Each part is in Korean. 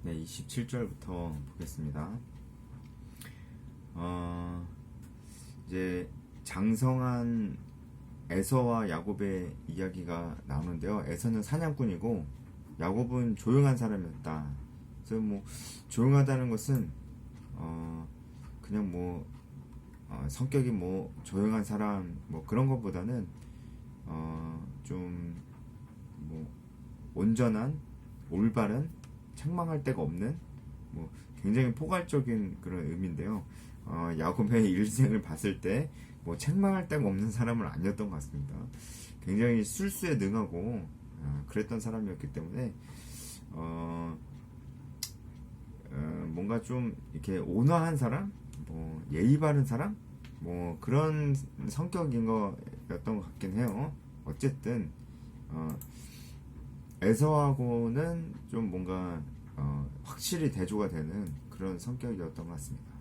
네, 27절부터 보겠습니다. 이제 장성한 에서와 야곱의 이야기가 나오는데요. 에서는 사냥꾼이고 야곱은 조용한 사람이었다. 그래서 뭐 조용하다는 것은 그냥 뭐 성격이 뭐 조용한 사람 뭐 그런 것보다는 좀 뭐 온전한 올바른 책망할 데가 없는 뭐 굉장히 포괄적인 그런 의미인데요. 야곱의 일생을 봤을 때 뭐 책망할 데가 없는 사람은 아니었던 것 같습니다. 굉장히 술수에 능하고 그랬던 사람이었기 때문에 뭔가 좀 이렇게 온화한 사람, 뭐 예의 바른 사람, 뭐 그런 성격인 거였던 것 같긴 해요. 어쨌든 에서하고는 좀 뭔가 확실히 대조가 되는 그런 성격이었던 것 같습니다.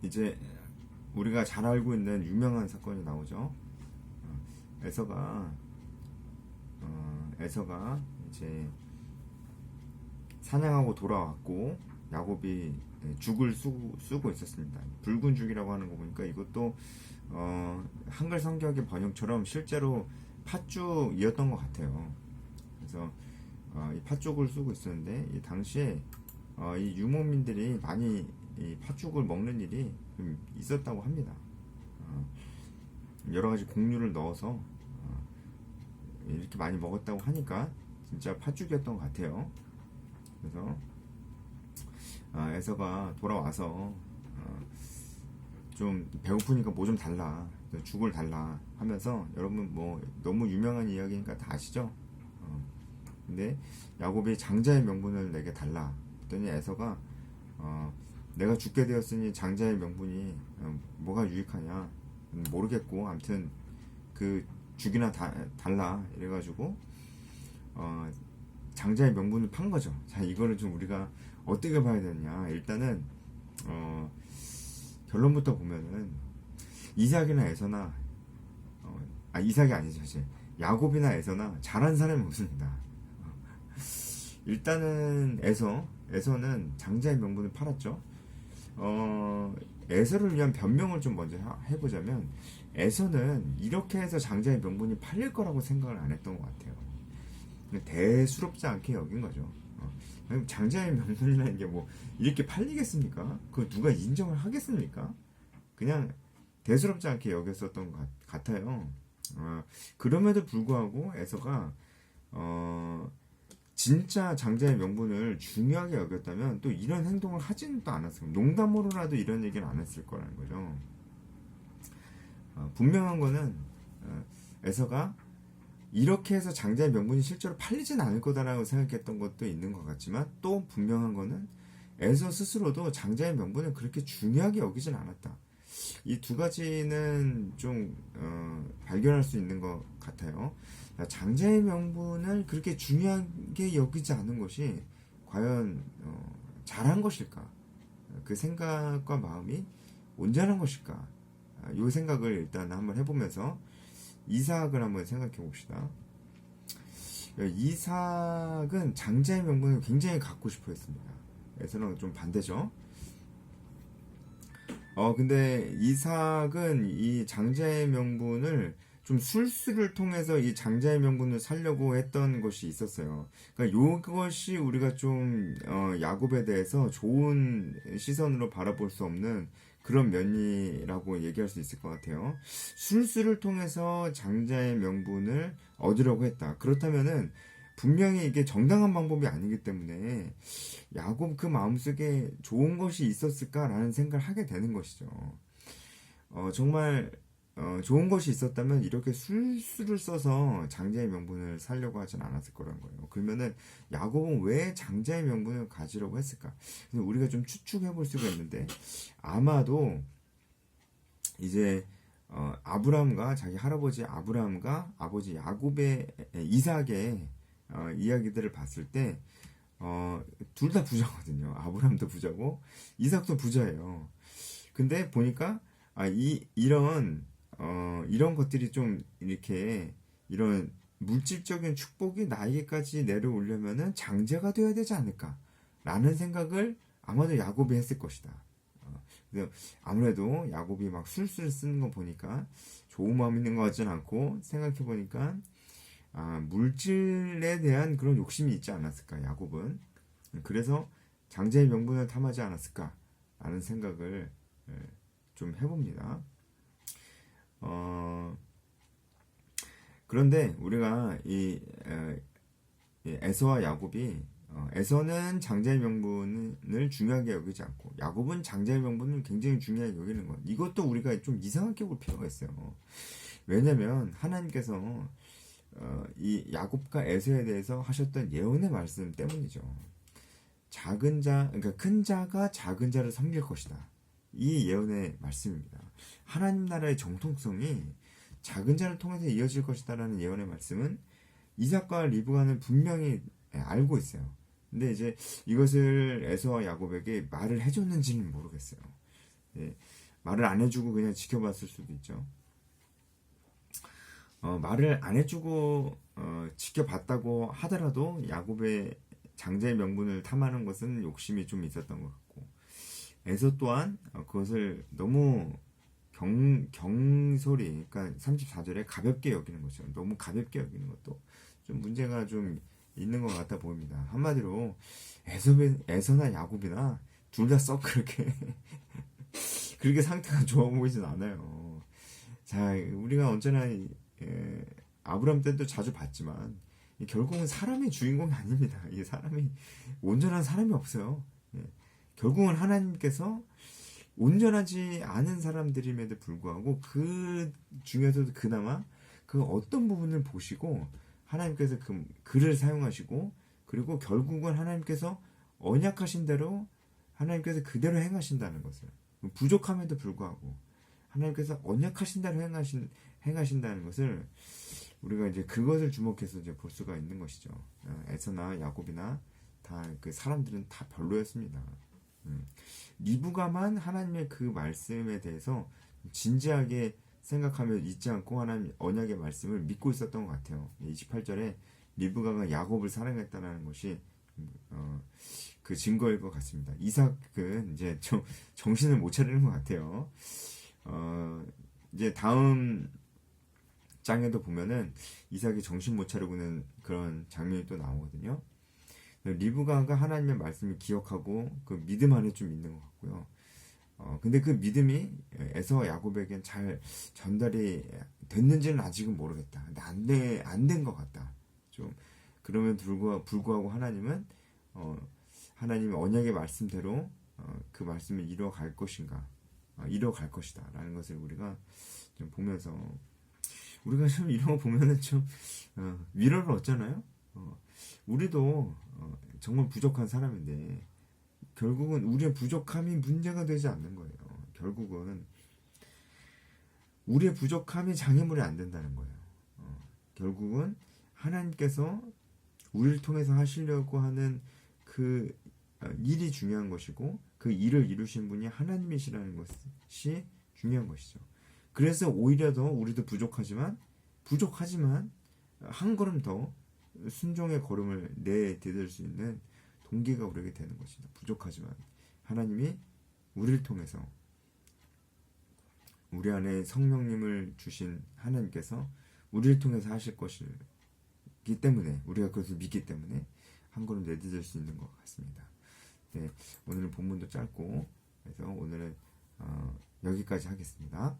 이제 우리가 잘 알고 있는 유명한 사건이 나오죠. 에서가 이제 사냥하고 돌아왔고 야곱이 죽을 쓰고 있었습니다. 붉은 죽이라고 하는 거 보니까 이것도 한글 성격의 번역처럼 실제로 팥죽이었던 것 같아요. 그래서 이 팥죽을 쓰고 있었는데 이 당시에 이 유목민들이 많이 이 팥죽을 먹는 일이 좀 있었다고 합니다. 여러 가지 곡류를 넣어서 이렇게 많이 먹었다고 하니까 진짜 팥죽이었던 것 같아요. 그래서 에서가 돌아와서 좀 배고프니까 뭐 좀 달라, 죽을 달라 하면서, 여러분 뭐 너무 유명한 이야기니까 다 아시죠? 근데 야곱이 장자의 명분을 내게 달라 했더니 에서가 내가 죽게 되었으니 장자의 명분이 뭐가 유익하냐 모르겠고 아무튼 그 죽이나 달라 이래가지고 장자의 명분을 판 거죠. 자, 이거를 좀 우리가 어떻게 봐야 되느냐. 일단은 결론부터 보면은 이삭이나 에서나 이삭이 아니죠 사실, 야곱이나 에서나 잘한 사람이 없습니다. 일단은 에서는 장자의 명분을 팔았죠. 에서를 위한 변명을 좀 먼저 해보자면, 에서는 이렇게 해서 장자의 명분이 팔릴 거라고 생각을 안 했던 것 같아요. 대수롭지 않게 여긴 거죠. 장자의 명분이라는 게 뭐 이렇게 팔리겠습니까? 그거 누가 인정을 하겠습니까? 그냥 대수롭지 않게 여겼었던 것 같아요. 그럼에도 불구하고 에서가 진짜 장자의 명분을 중요하게 여겼다면 또 이런 행동을 하지는 또 않았어요. 농담으로라도 이런 얘기는 안 했을 거라는 거죠. 분명한 거는 에서가 이렇게 해서 장자의 명분이 실제로 팔리진 않을 거다라고 생각했던 것도 있는 것 같지만, 또 분명한 거는 에서 스스로도 장자의 명분을 그렇게 중요하게 여기진 않았다. 이 두 가지는 좀 발견할 수 있는 것 같아요. 장자의 명분을 그렇게 중요하게 여기지 않은 것이 과연 잘한 것일까? 그 생각과 마음이 온전한 것일까? 이 생각을 일단 한번 해보면서 이삭을 한번 생각해 봅시다. 이삭은 장자의 명분을 굉장히 갖고 싶어 했습니다. 에서는 좀 반대죠. 근데 이삭은 이 장자의 명분을 좀 술수를 통해서 이 장자의 명분을 살려고 했던 것이 있었어요. 그러니까 이것이 우리가 좀 야곱에 대해서 좋은 시선으로 바라볼 수 없는 그런 면이라고 얘기할 수 있을 것 같아요. 술수를 통해서 장자의 명분을 얻으려고 했다. 그렇다면은 분명히 이게 정당한 방법이 아니기 때문에 야곱 그 마음속에 좋은 것이 있었을까라는 생각을 하게 되는 것이죠. 정말 좋은 것이 있었다면 이렇게 술수를 써서 장자의 명분을 살려고 하진 않았을 거라는 거예요. 그러면은 야곱은 왜 장자의 명분을 가지려고 했을까? 우리가 좀 추측해 볼 수가 있는데, 아마도 이제 아브라함과 자기 할아버지 아브라함과 아버지 야곱의 이삭의 이야기들을 봤을 때 둘 다 부자거든요. 아브라함도 부자고 이삭도 부자예요. 근데 보니까 이런 것들이 좀 이렇게 이런 물질적인 축복이 나에게까지 내려오려면은 장제가 되어야 되지 않을까라는 생각을 아마도 야곱이 했을 것이다. 그래서 아무래도 야곱이 막 술술 쓰는 거 보니까 좋은 마음 있는 것 같진 않고 생각해 보니까 물질에 대한 그런 욕심이 있지 않았을까 야곱은. 그래서 장제의 명분을 탐하지 않았을까라는 생각을 좀 해봅니다. 그런데 우리가 이 에서와 야곱이 에서는 장자의 명분을 중요하게 여기지 않고 야곱은 장자의 명분을 굉장히 중요하게 여기는 것. 이것도 우리가 좀 이상하게 볼 필요가 있어요. 왜냐면 하나님께서 이 야곱과 에서에 대해서 하셨던 예언의 말씀 때문이죠. 작은 자, 그러니까 큰 자가 작은 자를 섬길 것이다. 이 예언의 말씀입니다. 하나님 나라의 정통성이 작은 자를 통해서 이어질 것이다라는 예언의 말씀은 이삭과 리브가는 분명히 알고 있어요. 근데 이제 이것을 에서와 야곱에게 말을 해줬는지는 모르겠어요. 말을 안 해주고 그냥 지켜봤을 수도 있죠. 말을 안 해주고 지켜봤다고 하더라도 야곱의 장자의 명분을 탐하는 것은 욕심이 좀 있었던 것 같고 에서 또한 그것을 너무 경솔히, 그러니까 34절에 가볍게 여기는 거죠. 너무 가볍게 여기는 것도 좀 문제가 좀 있는 것 같아 보입니다. 한마디로 에서나 야곱이나 둘 다 썩 그렇게 그렇게 상태가 좋아 보이진 않아요. 자, 우리가 언제나 아브람 때도 자주 봤지만 결국은 사람이 주인공이 아닙니다. 이 사람이 온전한 사람이 없어요. 결국은 하나님께서 온전하지 않은 사람들임에도 불구하고 그 중에서도 그나마 그 어떤 부분을 보시고 하나님께서 그를 사용하시고 그리고 결국은 하나님께서 언약하신 대로 하나님께서 그대로 행하신다는 것을 부족함에도 불구하고 하나님께서 언약하신 대로 행하신다는 것을 우리가 이제 그것을 주목해서 이제 볼 수가 있는 것이죠. 에서나 야곱이나 다 그 사람들은 다 별로였습니다. 리브가만 하나님의 그 말씀에 대해서 진지하게 생각하며 잊지 않고 하나님 언약의 말씀을 믿고 있었던 것 같아요. 28절에 리브가가 야곱을 사랑했다는 것이 그 증거일 것 같습니다. 이삭은 이제 좀 정신을 못 차리는 것 같아요. 이제 다음 장에도 보면은 이삭이 정신 못 차리고는 그런 장면이 또 나오거든요. 리브가가 하나님의 말씀을 기억하고 그 믿음 안에 좀 있는 것 같고요. 근데 그 믿음이 에서와 야곱에겐 잘 전달이 됐는지는 아직은 모르겠다. 근데 안 된 것 같다. 좀 그러면 불구하고 하나님은 하나님의 언약의 말씀대로 그 말씀을 이뤄갈 것인가, 이뤄갈 것이다라는 것을 우리가 좀 보면서 우리가 좀 이런 거 보면은 좀 위로를 얻잖아요. 우리도 정말 부족한 사람인데 결국은 우리의 부족함이 문제가 되지 않는 거예요. 결국은 우리의 부족함이 장애물이 안 된다는 거예요. 결국은 하나님께서 우리를 통해서 하시려고 하는 그 일이 중요한 것이고 그 일을 이루신 분이 하나님이시라는 것이 중요한 것이죠. 그래서 오히려 더 우리도 부족하지만 한 걸음 더 순종의 걸음을 내디딜 수 있는 동기가 우리에게 되는 것입니다. 부족하지만 하나님이 우리를 통해서 우리 안에 성령님을 주신 하나님께서 우리를 통해서 하실 것이기 때문에 우리가 그것을 믿기 때문에 한 걸음 내디딜 수 있는 것 같습니다. 네, 오늘은 본문도 짧고 그래서 오늘은 여기까지 하겠습니다.